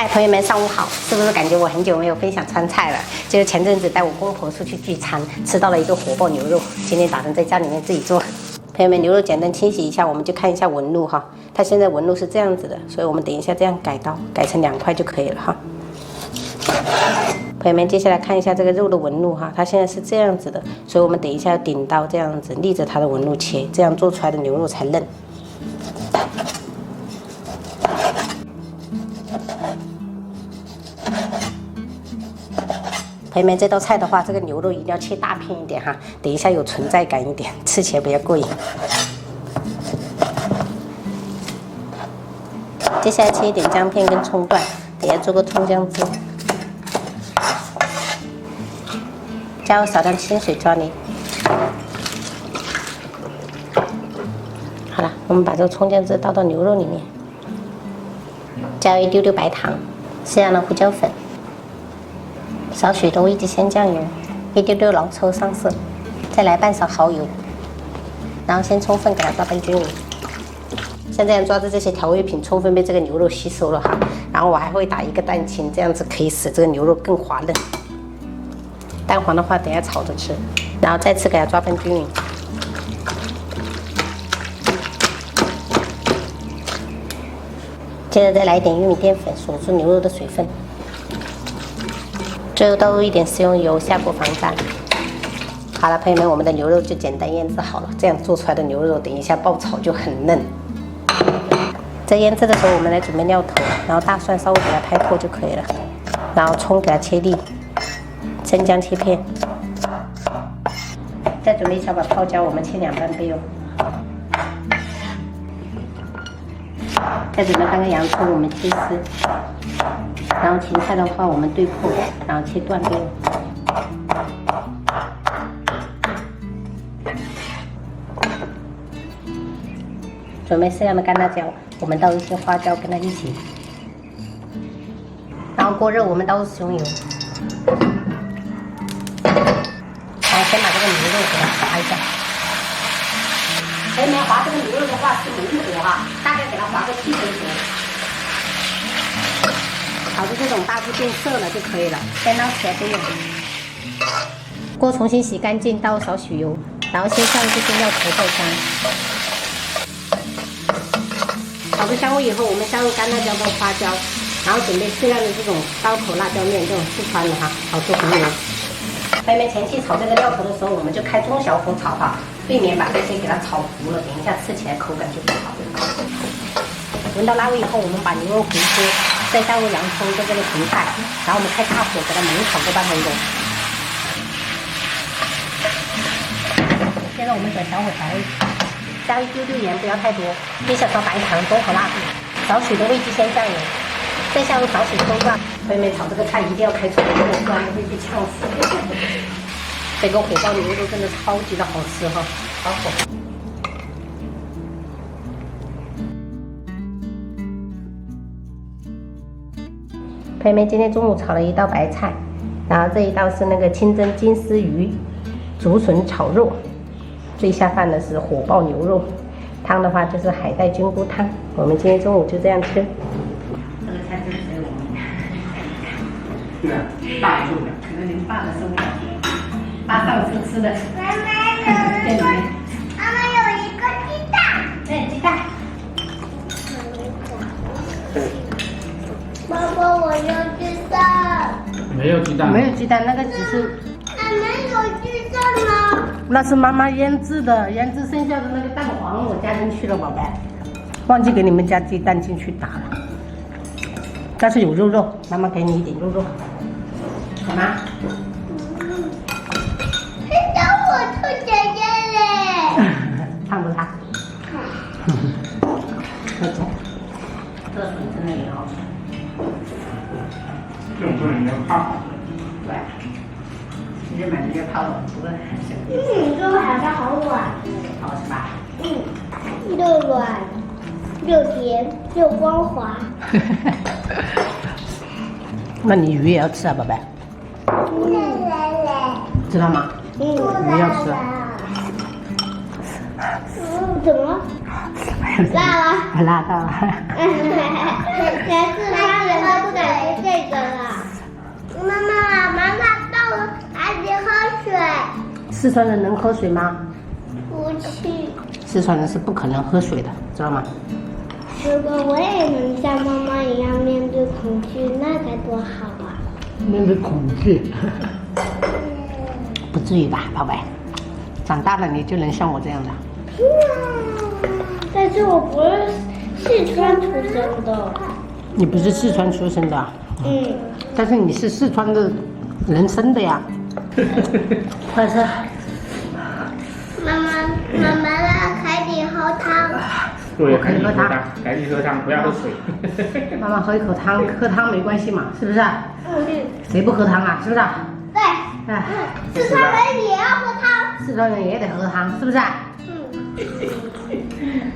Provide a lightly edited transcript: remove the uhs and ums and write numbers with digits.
嗨，朋友们，上午好！是不是感觉我很久没有分享川菜了？就是前阵子带我公婆出去聚餐，吃到了一个火爆牛肉，今天打算在家里面自己做。朋友们，牛肉简单清洗一下，我们就看一下纹路哈。它现在纹路是这样子的，所以我们等一下这样改刀，改成2块就可以了哈。朋友们，接下来看一下这个肉的纹路哈，它现在是这样子的，所以我们等一下要顶刀这样子逆着它的纹路切，这样做出来的牛肉才嫩。朋友们，这道菜的话，这个牛肉一定要切大片一点哈，等一下有存在感一点，吃起来比较过瘾。接下来切一点姜片跟葱段，等一下做个葱姜汁，加入少量清水抓泥。好了，我们把这个葱姜汁倒到牛肉里面，加入一丢丢白糖，适量的胡椒粉。少许的味极鲜酱油，一丢丢老抽上色，再来半勺蚝油，然后先充分给它抓拌均匀。像这样抓着这些调味品，充分被这个牛肉吸收了哈。然后我还会打一个蛋清，这样子可以使这个牛肉更滑嫩。蛋黄的话，等一下炒着吃，然后再次给它抓拌均匀。接着再来一点玉米淀粉，锁住牛肉的水分。最后倒入一点食用油，下锅防粘。好了，朋友们，我们的牛肉就简单腌制好了。这样做出来的牛肉，等一下爆炒就很嫩。在腌制的时候，我们来准备料头，然后大蒜稍微给它拍破就可以了。然后葱给它切粒，生姜切片。再准备一小把泡椒，我们切2半备用。再准备半个洋葱，我们切丝。然后芹菜的话，我们对破，然后切段备用。准备适量的干辣椒，我们倒一些花椒跟它一起。然后过热，我们倒入食用油。然后先把这个牛肉给它划一下。朋友们，划这个牛肉的话是猛火哈，大概给它划个7分熟。炒至这种大致变色了就可以了，先捞起来备用。锅重新洗干净，倒入少许油，然后先下入这些料头爆香。炒出香味以后，我们下入干辣椒跟花椒，然后准备适量的这种刀口辣椒面，这种四川的哈，炒出红油。朋友们，前期炒这个料头的时候，我们就开中小火炒哈，避免把这些给它炒糊了，等一下吃起来口感就不好。闻到辣味以后，我们把牛肉回切。再下入洋葱跟这个芹菜，然后我们开大火给它猛炒个半分钟。现在我们转小火调味，加一丢丢盐，不要太多，1小勺白糖，中和辣度，少许的味极鲜酱油，再下入少许葱段。朋友们，炒这个菜一定要开出火，不然会被呛死。这个火爆牛肉真的超级的好吃哈，好火。朋友们，今天中午炒了一道白菜，然后这一道是那个清蒸金丝鱼、竹笋炒肉，最下饭的是火爆牛肉，汤的话就是海带菌菇汤。我们今天中午就这样吃。这个菜真是我们对啊，爸做的，可能连爸都受不了。爸上次吃的。妈妈有一个鸡蛋。对，鸡蛋。爸爸，我要鸡蛋。没有鸡蛋。没有鸡蛋，那个只是。还没有鸡蛋吗？那是妈妈腌制的，腌制剩下的那个蛋黄我加进去了，宝贝。忘记给你们加鸡蛋进去打了。但是有肉肉，妈妈给你一点肉肉，好吗？还叫我臭姐姐嘞。烫不烫？喝酒。这笋真的也好吃。这种炖要泡。对，其实买这些泡的不会很香。肉好像好软。好吃吧？又软又甜又光滑。那你鱼也要吃啊，宝贝？知道吗？鱼要吃。怎么？辣了？辣到了。但是他人都不敢四川人能喝水吗？不去。四川人是不可能喝水的，知道吗？如果我也能像妈妈一样面对恐惧，那该多好啊！面对恐惧，不至于吧，宝贝？长大了你就能像我这样的。但是我不是四川出生的。你不是四川出生的，嗯。但是你是四川的人生的呀。快吃。妈妈让海底喝汤。对，可以喝汤，赶紧喝汤，不要喝水。妈妈喝一口汤，喝汤没关系嘛，是不是？谁不喝汤啊？是不是？对。哎，四川人也要喝汤。四川人也得喝汤，是不是？嗯。